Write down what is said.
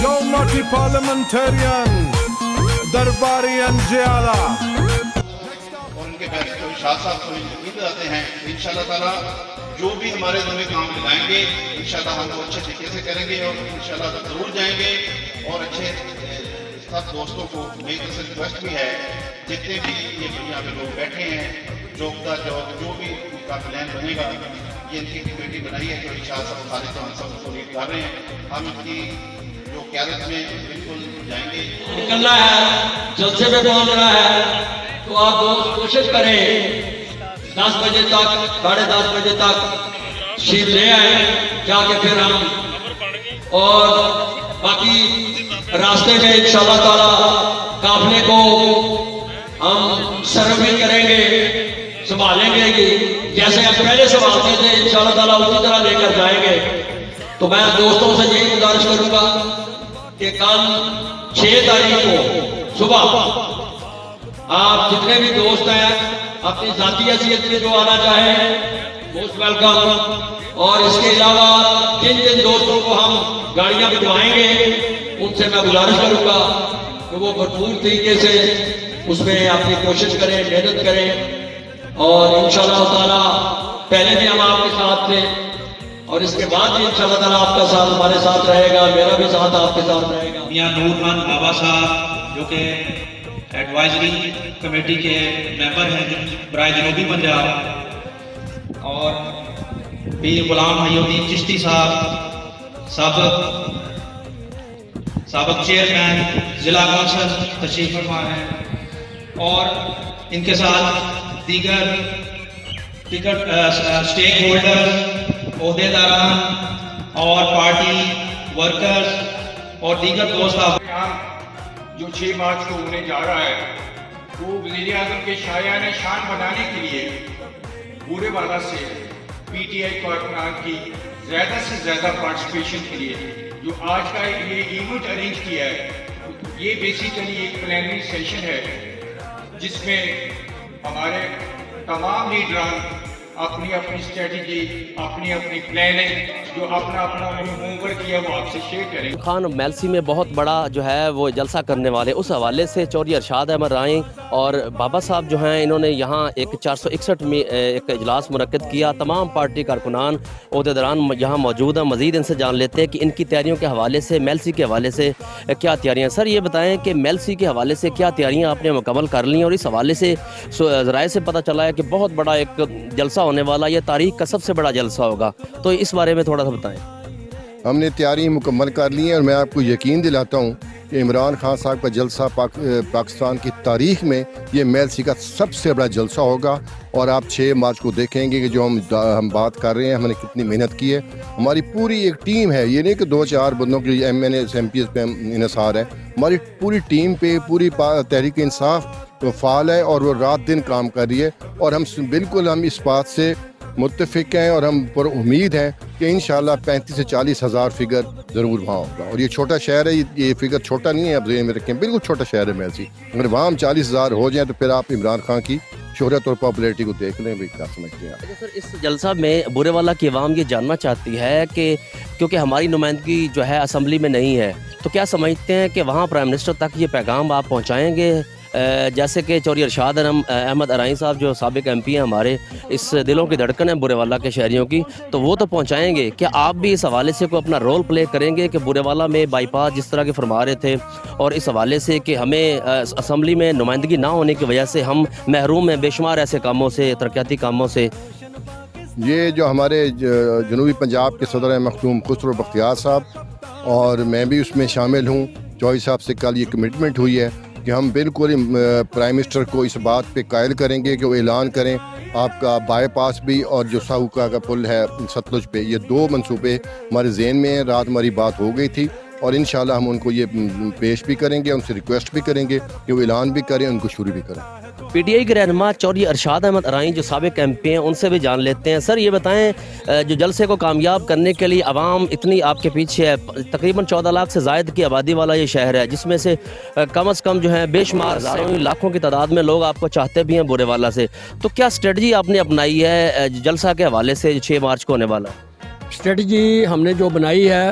Joe Marty parliamentarian Darbari and Jiala. اور ان کے بیٹھ کو شاہ صاحب کو امید آتے ہیں انشاءاللہ تعالی جو بھی ہمارے دل میں کام لگائیں گے انشاءاللہ ہم وہ اچھے طریقے سے کریں گے اور انشاءاللہ ضرور جائیں گے. اور اچھے سب دوستوں کو میری طرف سے ریکویسٹ بھی ہے جتنے بھی یہ یہاں پہ لوگ بیٹھے ہیں جوکتا جوک جو بھی ان کا پلان بنے گا یہ ان کی کمیٹی بنائی ہے جو شاہ صاحب خالد خان صاحب کو لیڈ کر رہے ہیں. ہم ان کی جو قیادت میں بالکل جائیں گے. نکلنا ہے جلسے پہ پہنچنا ہے تو آپ دوست کوشش کریں 10 بجے تک 10:30 بجے تک شیر لے آئیں جا کے پھر ہم اور باقی راستے میں انشاءاللہ تعالی قافلے کو ہم سروے کریں گے سنبھالیں گے کہ جیسے ہم پہلے سنبھالتے تھے انشاءاللہ تعالی اسی طرح لے کر جائیں گے. تو میں دوستوں سے یہی گزارش کروں گا کہ کل 6 تاریخ کو صبح آپ جتنے بھی دوست ہیں اپنی ذاتی حیثیت سے جو آنا چاہیں موسٹ ویلکم. اور اس کے علاوہ جن جن دوستوں کو ہم گاڑیاں بھجوائیں گے ان سے میں گزارش کروں گا کہ وہ بھرپور طریقے سے اس میں اپنی کوشش کریں محنت کریں. اور انشاءاللہ تعالی پہلے بھی ہم آپ کے ساتھ تھے اور اس کے بعد بھی انشاءاللہ تعالی آپ کا ساتھ ہمارے ساتھ رہے گا میرا بھی ساتھ آپ کے ساتھ رہے گا. میاں نور خان بابا صاحب جو کہ ایڈوائزری کمیٹی کے ممبر ہیں برائے جنوبی پنجاب اور پیر غلام محی الدین چشتی صاحب سابق چیئرمین ضلع کونسل تشریف فرما ہیں اور ان کے ساتھ دیگر اسٹیک ہولڈر عہدیداران اور پارٹی ورکرز اور دیگر دوست جو 6 مارچ کو ہونے جا رہا ہے وہ وزیر اعظم کے شایان شان بنانے کے لیے پورے والا سے پی ٹی آئی کارکنان کی زیادہ سے زیادہ پارٹیسپیشن کے لیے جو آج کا یہ ایونٹ ارینج کیا ہے یہ بیسیکلی ایک پلاننگ سیشن ہے جس میں ہمارے تمام لیڈران اپنی اپنی اسٹریٹجی اپنی پلاننگ جو اپنا ہوم ورک کیا وہ آپ سے شیئر کریں. خان میلسی میں بہت بڑا جو ہے وہ جلسہ کرنے والے اس حوالے سے چودھری ارشاد احمد رائیں اور بابا صاحب جو ہیں انہوں نے یہاں ایک 461 میں ایک اجلاس منعقد کیا. تمام پارٹی کارکنان عہدیداران یہاں موجود ہیں. مزید ان سے جان لیتے ہیں کہ ان کی تیاریوں کے حوالے سے میلسی کے حوالے سے کیا تیاریاں. سر یہ بتائیں کہ میلسی کے حوالے سے کیا تیاریاں آپ نے مکمل کر لیں اور اس حوالے سے ذرائع سے پتہ چلا ہے کہ بہت بڑا ایک جلسہ ہونے والا یہ تاریخ کا سب سے بڑا جلسہ ہوگا تو اس بارے میں تھوڑا سا بتائیں. ہم نے تیاری مکمل کر لی ہیں اور میں آپ کو یقین دلاتا ہوں کہ عمران خان صاحب کا جلسہ پاکستان کی تاریخ میں یہ میلسی کا سب سے بڑا جلسہ ہوگا. اور آپ 6 مارچ کو دیکھیں گے کہ جو ہم بات کر رہے ہیں ہم نے کتنی محنت کی ہے. ہماری پوری ایک ٹیم ہے, یہ نہیں کہ 2-4 بندوں کی M N S M P S پہ انحصار ہے. ہماری پوری ٹیم پہ پوری تحریک انصاف فعال ہے اور وہ رات دن کام کر رہی ہے. اور ہم بالکل اس بات سے متفق ہیں اور ہم پر امید ہیں کہ انشاءاللہ 35 سے 40 ہزار فگر ضرور وہاں ہوگا. اور یہ چھوٹا شہر ہے, یہ فگر چھوٹا نہیں ہے, آپ ذہن میں رکھیں بالکل چھوٹا شہر ہے میلسی. اگر وہاں ہم 40 ہزار ہو جائیں تو پھر آپ عمران خان کی شہرت اور پاپولیرٹی کو دیکھ لیں بھی کیا سمجھتے ہیں. سر اس جلسہ میں بورے والا کی عوام یہ جاننا چاہتی ہے کہ کیونکہ ہماری نمائندگی جو ہے اسمبلی میں نہیں ہے تو کیا سمجھتے ہیں کہ وہاں پرائم منسٹر تک یہ پیغام آپ پہنچائیں گے جیسے کہ چودھری ارشاد احمد رائیں صاحب جو سابق ایم پی ہیں ہمارے اس دلوں کی دھڑکن ہے بورے والا کے شہریوں کی تو وہ تو پہنچائیں گے. کیا آپ بھی اس حوالے سے کوئی اپنا رول پلے کریں گے کہ بورے والا میں بائی پاس جس طرح کے فرما رہے تھے اور اس حوالے سے کہ ہمیں اسمبلی میں نمائندگی نہ ہونے کی وجہ سے ہم محروم ہیں بے شمار ایسے کاموں سے ترقیاتی کاموں سے. یہ جو ہمارے جنوبی پنجاب کے صدر ہیں مختوم خسرو بختیار صاحب اور میں بھی اس میں شامل ہوں. چودھری صاحب سے کل یہ کمٹمنٹ ہوئی ہے کہ ہم بالکل پرائم منسٹر کو اس بات پہ قائل کریں گے کہ وہ اعلان کریں آپ کا بائی پاس بھی اور جو ساہوکا کا پل ہے ستلج پہ, یہ 2 منصوبے ہمارے ذہن میں ہیں. رات ہماری بات ہو گئی تھی اور انشاءاللہ ہم ان کو یہ پیش بھی کریں گے, ان سے ریکویسٹ بھی کریں گے کہ وہ اعلان بھی کریں, ان کو شروع بھی کریں. پی ٹی آئی کے رہنما چودھری ارشاد احمد رائیں جو سابق ایم پی ہیں ان سے بھی جان لیتے ہیں. سر یہ بتائیں جو جلسے کو کامیاب کرنے کے لیے عوام اتنی آپ کے پیچھے ہے, تقریباً 14 لاکھ سے زائد کی آبادی والا یہ شہر ہے جس میں سے کم از کم جو ہے بے شمار ہزاروں لاکھوں کی تعداد میں لوگ آپ کو چاہتے بھی ہیں بورے والا سے, تو کیا اسٹریٹجی آپ نے اپنائی ہے جلسہ کے حوالے سے 6 مارچ کو ہونے والا؟ اسٹریٹجی ہم نے جو بنائی ہے